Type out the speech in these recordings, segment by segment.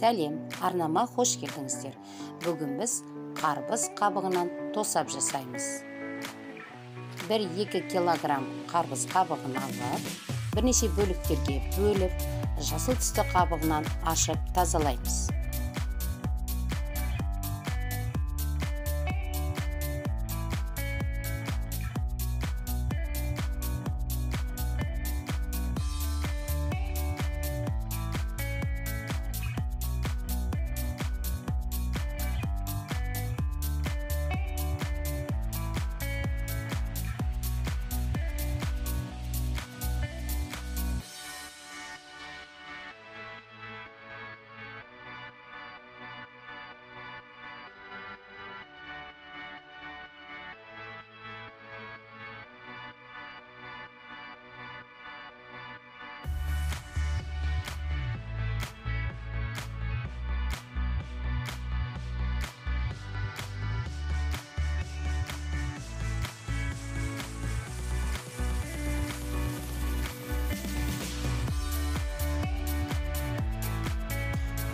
Сәлем, арнама хош келдіңіздер. Бүгін біз қарбыз қабығынан тосап жасаймыз. 1-2 килограмм қарбыз қабығын алып, бірнеше бөліктерге бөліп, жасыл түсті қабығынан ашып тазалаймыз.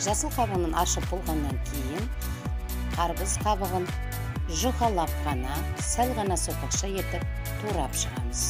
Жасыл қабығын ашып болғаннан кейін, қарбыз қабығын жұқалап қана, сәл ғана сопақша етіп турап шығамыз.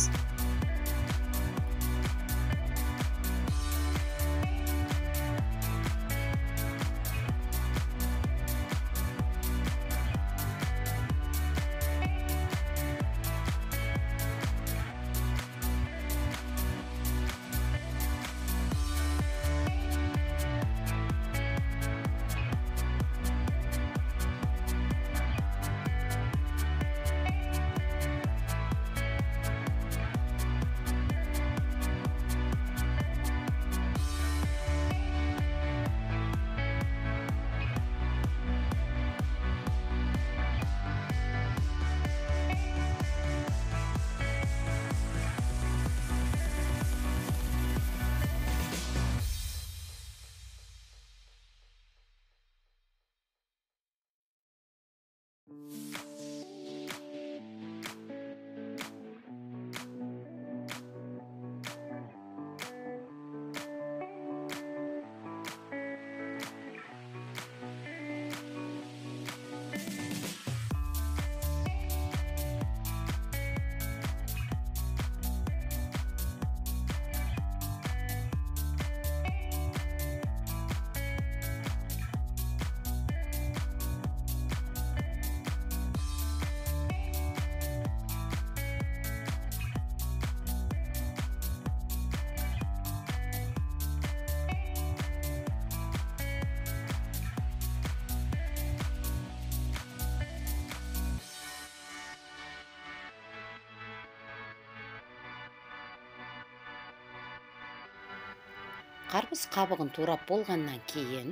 Қарбыз қабығын турап болғаннан кейін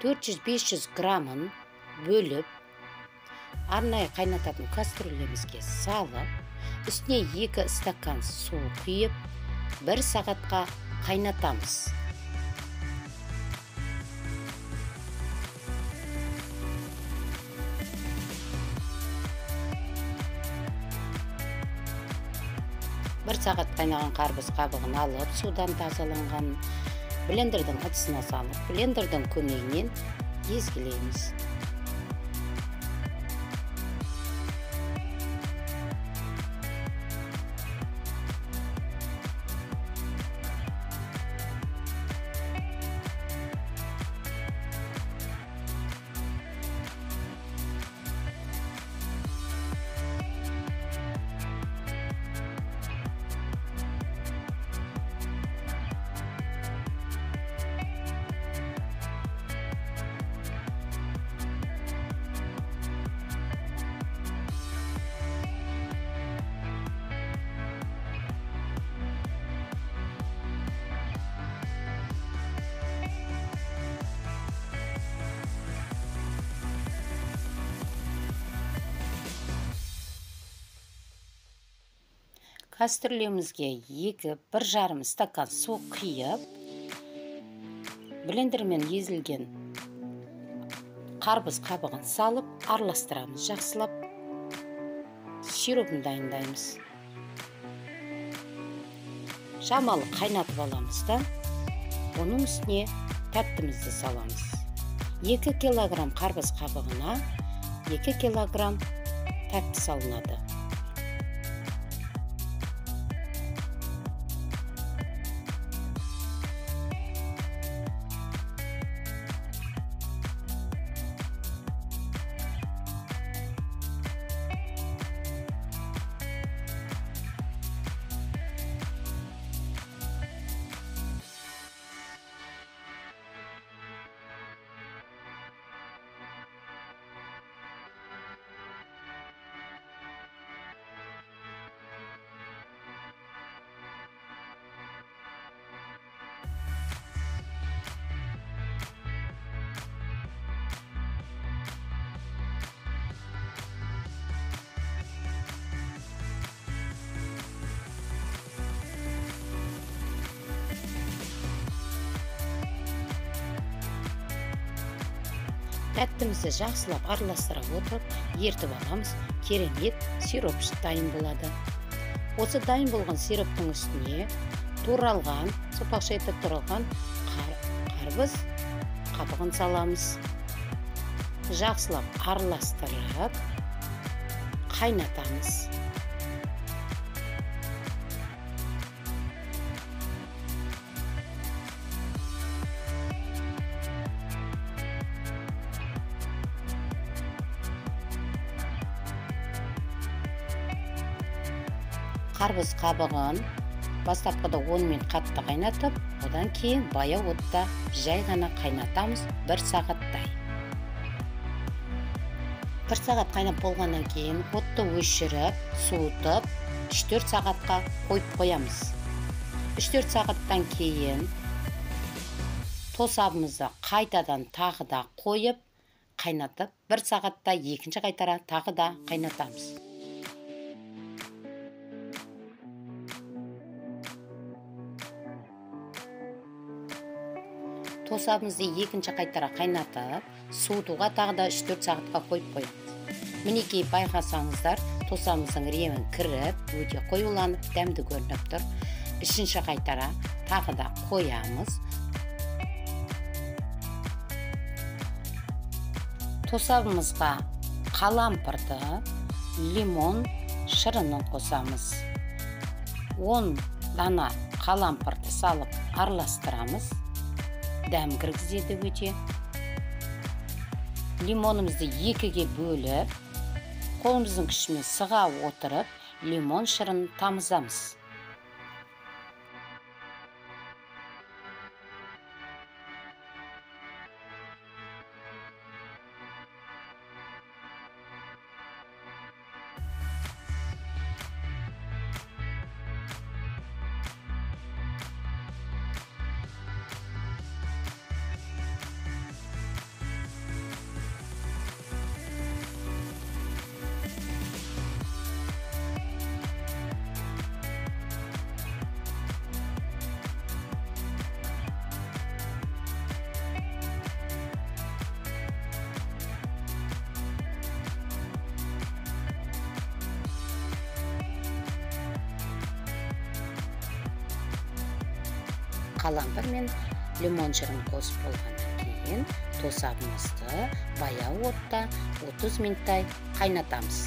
400-500 граммын бөліп, арнайы қайнататын кастрюлемізге салып, үстіне 2 стакан су құйып, 1 сағатқа қайнатамыз. Бір сағат қайнаған қарбыз қабығын алып, судан тазаланған блендердің ыдысына салып, блендердің көмегімен езгілейміз. Кастрюлемізге 1,5 стакан су құйып, блендермен езілген қарбыз қабығын салып, араластырамыз, жақсылап сиропын дайындаймыз. Шамалы қайнатып аламыз да, оның үстіне тәттімізді саламыз. 2 килограмм қарбыз қабығына 2 килограмм тәтті салынады. Тәттімізді жақсылап араластыра отырып, ертіп аламыз. Керемет сироп дайын болады. Осы дайын болған сироптың үстіне туралған, сопақша етіп туралған қарбыз қабығын саламыз. Жақсылап араластырып, қайнатамыз. Қарбыз қабығын бастапқыда 10 минут қатты қайнатып, одан кейін баяу отта жай ғана қайнатамыз 1 сағаттай. 1 сағат қайнап болғаннан кейін отты өшіріп, суытып, 3-4 сағатқа қойып қоямыз. 3-4 сағаттан кейін тосабымызды қайтадан тағы да қойып, қайнатып, 1 сағатта екінші қайтара тағы да қайнатамыз. Тосабымызды екінші қайтара қайнатып, суытуға тағы да 3-4 сағатқа қойып қоямыз. Мінекей байқасаңыздар, тосабымыздың ремін кіріп, өте қоюланып, дәмді көрініп тұр. 3-ші қайтара тағы да қоямыз. Тосабымызға қалампырды, лимон шырынын қосамыз. 10 дана қалампырды салып араластырамыз. Дәм кіргізеді өте. Лимонымызды 2-ге бөліп, қолымыздың күшімен сыға отырып, лимон шырынын тамызамыз. Қалампыр мен лимон шырын қосып болғаннан кейін тосабымызды баяу отта 30 минуттай қайнатамыз.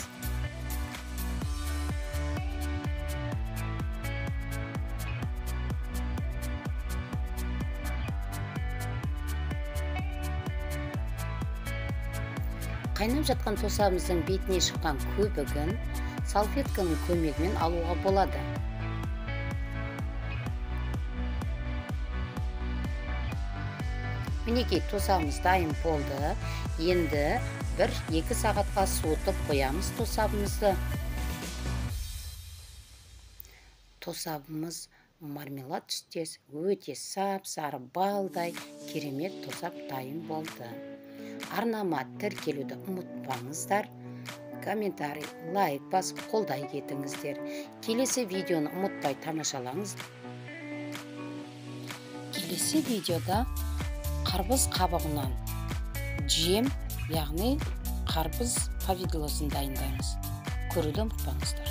Қайнап жатқан тосабымыздың бетіне шыққан көбігін салфетканың көмегімен алуға болады. Мінекей тосабымыз дайын болды. Енді 1-2 сағатқа суытып қоямыз тосабымызды. Тосабымыз мармелад түстес, өте сап-сары балдай керемет тосап дайын болды. Арнама тіркелуді ұмытпаңыздар. Комментарий, лайк басып қолдай кетіңіздер. Келесі видеоны ұмытпай тамашалаңыз. Келесі видеода қарбыз қабығынан жем, яғни қарбыз повидлосын дайындаймыз. Көруді ұмытпаңыздар.